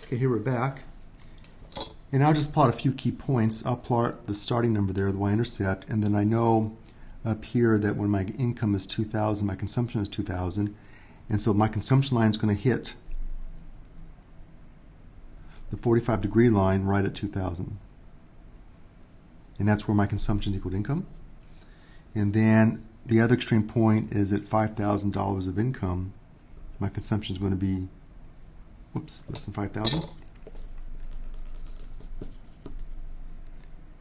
Okay, here we're back. And I'll just plot a few key points. I'll plot the starting number there, the y-intercept, and then I know up here that when my income is 2,000, my consumption is 2,000. And so my consumption line is going to hit the 45-degree line right at 2,000. And that's where my consumption equaled income. And then the other extreme point is at $5,000 of income, my consumption is going to be, less than 5,000.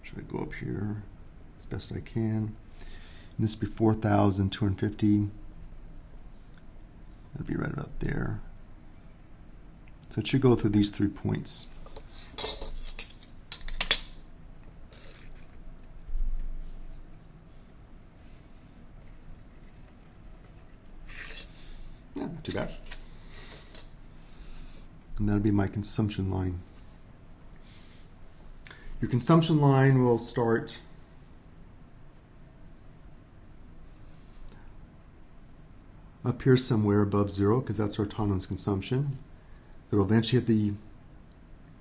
Should I go up here as best I can? And this would be 4,250. That'll be right about there. So it should go through these 3 points. Yeah, not too bad. And that'll be my consumption line. Your consumption line will start up here somewhere above 0 because that's our autonomous consumption. It'll eventually hit the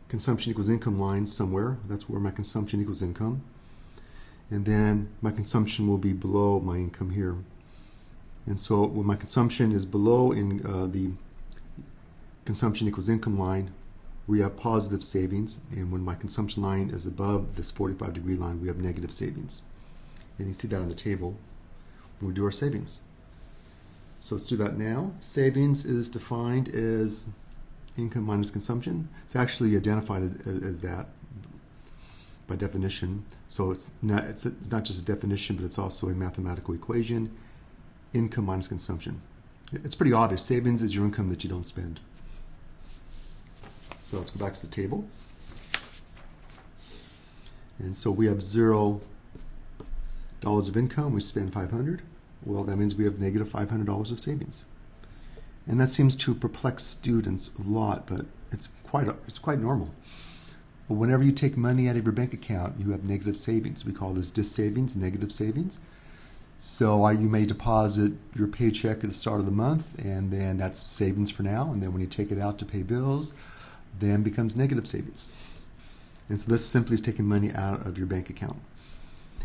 consumption equals income line somewhere. That's where my consumption equals income. And then my consumption will be below my income here. And so when my consumption is below in the consumption equals income line, we have positive savings. And when my consumption line is above this 45-degree line, we have negative savings. And you see that on the table when we do our savings. So let's do that now. Savings is defined as income minus consumption. It's actually identified as that by definition. So it's not just a definition, but it's also a mathematical equation. Income minus consumption. It's pretty obvious. Savings is your income that you don't spend. So let's go back to the table. And so we have $0 of income. We spend $500. Well, that means we have negative $500 of savings. And that seems to perplex students a lot, but it's quite normal. But whenever you take money out of your bank account, you have negative savings. We call this dis-savings, negative savings. So you may deposit your paycheck at the start of the month, and then that's savings for now. And then when you take it out to pay bills, then becomes negative savings. And so this simply is taking money out of your bank account.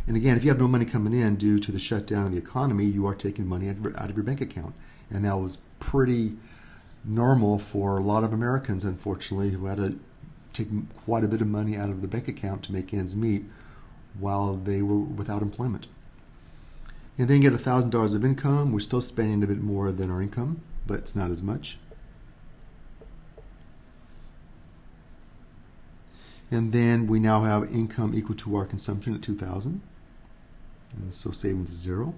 And again, if you have no money coming in due to the shutdown of the economy, you are taking money out of your bank account. And that was pretty normal for a lot of Americans, unfortunately, who had to take quite a bit of money out of the bank account to make ends meet while they were without employment. And then get $1,000 of income. We're still spending a bit more than our income, but it's not as much. And then we now have income equal to our consumption at 2,000. And so savings is 0.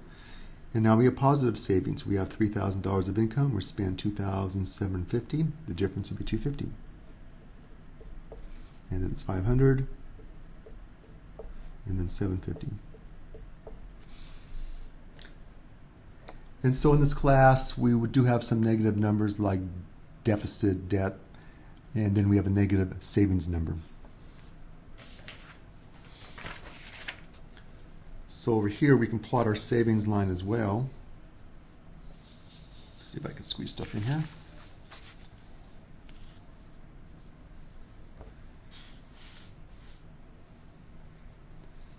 And now we have positive savings. We have $3,000 of income. We spend $2,750. The difference would be $250. And then it's $500. And then $750. And so in this class, we do have some negative numbers like deficit, debt, and then we have a negative savings number. So over here, we can plot our savings line as well. Let's see if I can squeeze stuff in here.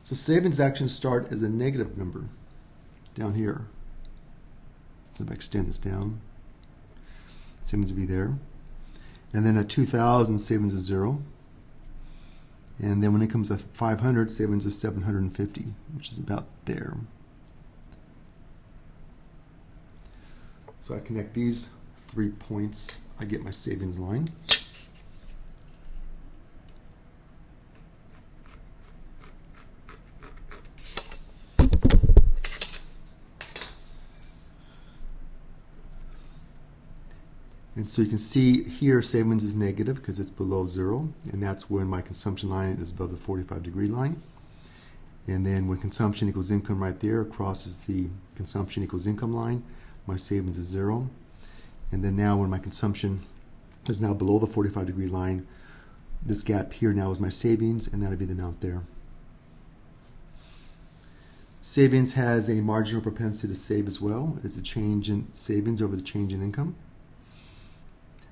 So savings actually start as a negative number down here. So if I extend this down, savings will be there. And then at 2,000, savings is 0. And then when it comes to 500, savings is 750, which is about there. So I connect these 3 points, I get my savings line. And so you can see here savings is negative because it's below 0, and that's when my consumption line is above the 45-degree line. And then when consumption equals income right there crosses the consumption equals income line, my savings is 0. And then now when my consumption is now below the 45-degree line, this gap here now is my savings, and that'll be the amount there. Savings has a marginal propensity to save as well. It's a change in savings over the change in income.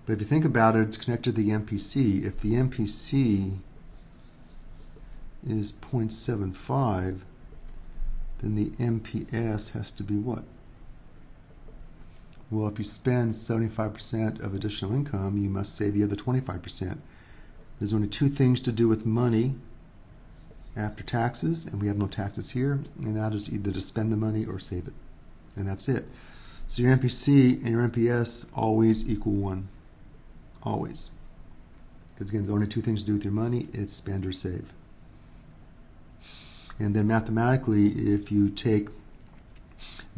But if you think about it, it's connected to the MPC. If the MPC is 0.75, then the MPS has to be what? Well, if you spend 75% of additional income, you must save the other 25%. There's only two things to do with money after taxes, and we have no taxes here, and that is either to spend the money or save it. And that's it. So your MPC and your MPS always equal 1. Always. Because again, there's only two things to do with your money. It's spend or save. And then mathematically, if you take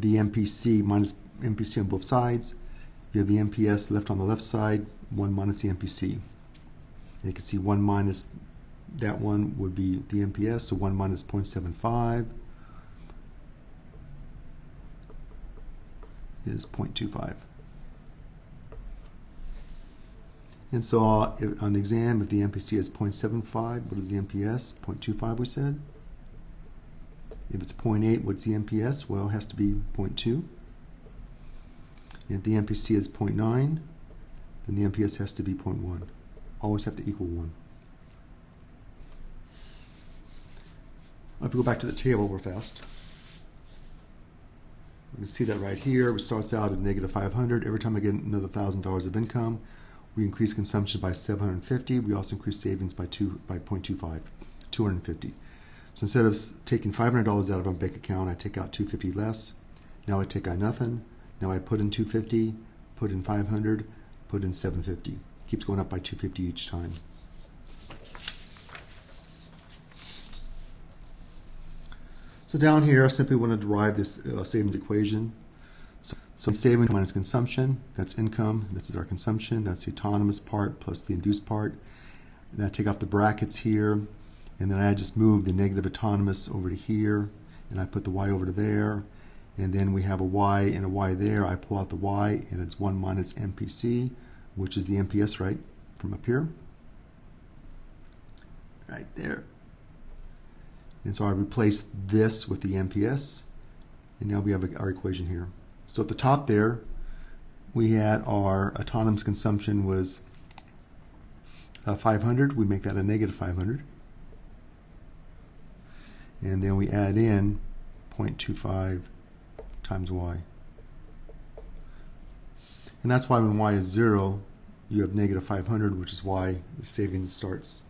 the MPC minus MPC on both sides, you have the MPS left on the left side, 1 minus the MPC. And you can see 1 minus that one would be the MPS, so 1 minus 0.75 is 0.25. And so on the exam, if the MPC is 0.75, what is the MPS? 0.25 we said. If it's 0.8, what's the MPS? Well, it has to be 0.2. And if the MPC is 0.9, then the MPS has to be 0.1. Always have to equal 1. If we go back to the table real fast, we can see that right here. It starts out at negative 500. Every time I get another $1,000 of income, we increase consumption by 750. We also increase savings by 0.25, 250. So instead of taking $500 out of my bank account, I take out 250 less. Now I take out nothing. Now I put in 250, put in 500, put in 750. Keeps going up by 250 each time. So down here, I simply want to derive this savings equation. So savings minus consumption, that's income, this is our consumption, that's the autonomous part plus the induced part. And I take off the brackets here, and then I just move the negative autonomous over to here, and I put the y over to there, and then we have a y and a y there. I pull out the y, and it's 1 minus MPC, which is the MPS, right, from up here. Right there. And so I replace this with the MPS, and now we have our equation here. So at the top there, we had our autonomous consumption was 500. We make that a negative 500. And then we add in 0.25 times y. And that's why when y is 0, you have negative 500, which is why the savings starts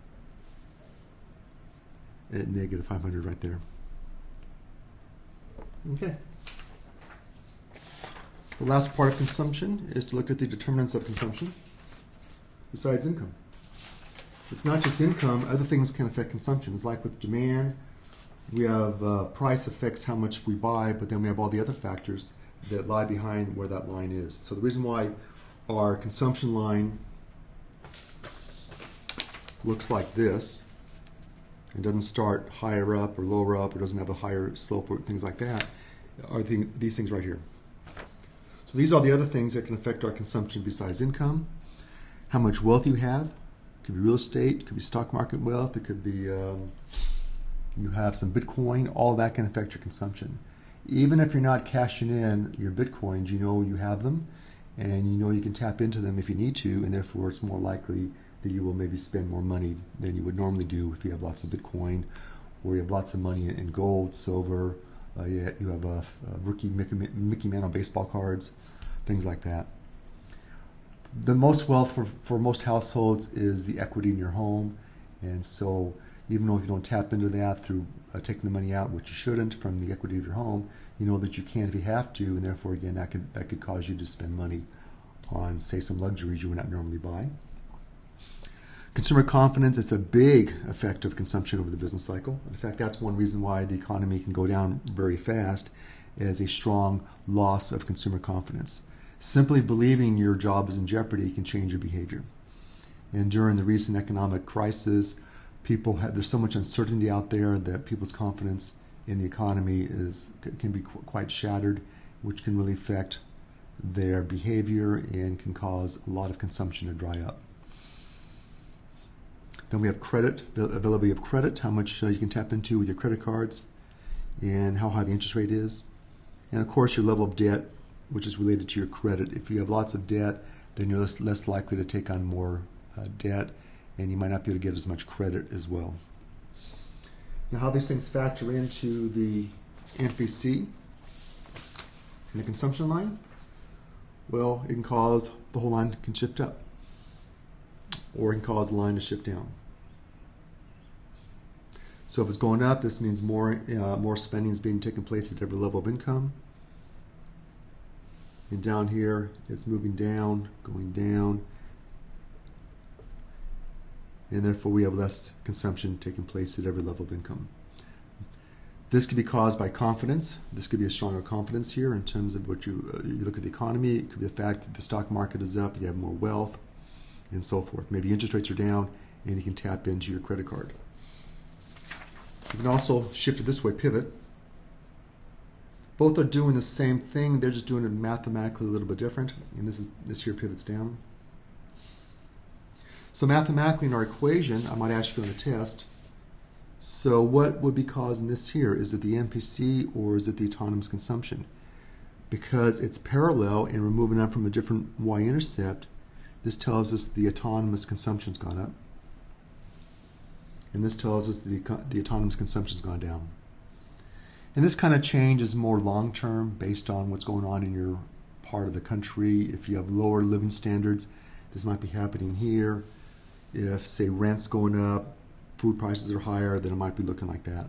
at negative 500 right there. Okay. The last part of consumption is to look at the determinants of consumption besides income. It's not just income, other things can affect consumption. It's like with demand, we have price affects how much we buy, but then we have all the other factors that lie behind where that line is. So the reason why our consumption line looks like this, it doesn't start higher up or lower up, or doesn't have a higher slope or things like that, are these things right here. So these are the other things that can affect our consumption besides income. How much wealth you have. It could be real estate, it could be stock market wealth, it could be you have some Bitcoin. All that can affect your consumption. Even if you're not cashing in your Bitcoins, you know you have them, and you know you can tap into them if you need to, and therefore it's more likely that you will maybe spend more money than you would normally do if you have lots of Bitcoin, or you have lots of money in gold, silver, you have a rookie Mickey Mantle baseball cards, things like that. The most wealth for most households is the equity in your home, and so even though if you don't tap into that through taking the money out, which you shouldn't, from the equity of your home, you know that you can if you have to, and therefore again that could cause you to spend money on, say, some luxuries you would not normally buy. Consumer confidence is a big effect of consumption over the business cycle. In fact, that's one reason why the economy can go down very fast, is a strong loss of consumer confidence. Simply believing your job is in jeopardy can change your behavior. And during the recent economic crisis, there's so much uncertainty out there that people's confidence in the economy can be quite shattered, which can really affect their behavior and can cause a lot of consumption to dry up. Then we have credit, the availability of credit, how much you can tap into with your credit cards, and how high the interest rate is. And of course your level of debt, which is related to your credit. If you have lots of debt, then you're less likely to take on more debt, and you might not be able to get as much credit as well. Now, how these things factor into the MPC and the consumption line? Well, it can cause the whole line can shift up, or it can cause the line to shift down. So if it's going up, this means more spending is being taken place at every level of income. And down here, it's moving down, going down, and therefore we have less consumption taking place at every level of income. This could be caused by confidence. This could be a stronger confidence here in terms of what you look at the economy. It could be the fact that the stock market is up, you have more wealth, and so forth. Maybe interest rates are down, and you can tap into your credit card. You can also shift it this way, pivot. Both are doing the same thing, they're just doing it mathematically a little bit different, and this here pivots down. So mathematically in our equation, I might ask you on the test, so what would be causing this here? Is it the MPC or is it the autonomous consumption? Because it's parallel and we're moving on from a different y-intercept, this tells us the autonomous consumption's gone up. And this tells us the autonomous consumption's gone down. And this kind of change is more long-term based on what's going on in your part of the country. If you have lower living standards, this might be happening here. If, say, rent's going up, food prices are higher, then it might be looking like that.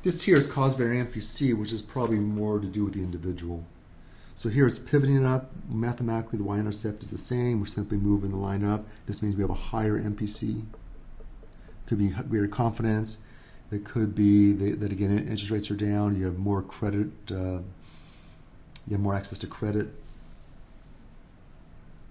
This here is caused by an MPC, which is probably more to do with the individual. So here it's pivoting up. Mathematically, the y-intercept is the same. We're simply moving the line up. This means we have a higher MPC. Could be greater confidence. It could be that again, interest rates are down. You have more credit. You have more access to credit.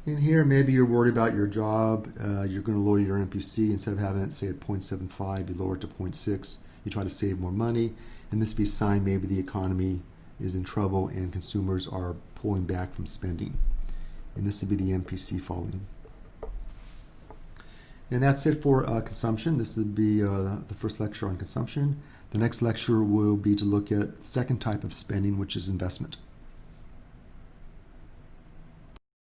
In here, maybe you're worried about your job. You're going to lower your MPC. Instead of having it, say, at 0.75, you lower it to 0.6. You try to save more money. And this be a sign maybe the economy is in trouble and consumers are pulling back from spending. And this would be the MPC falling. And that's it for consumption. This would be the first lecture on consumption. The next lecture will be to look at the second type of spending, which is investment.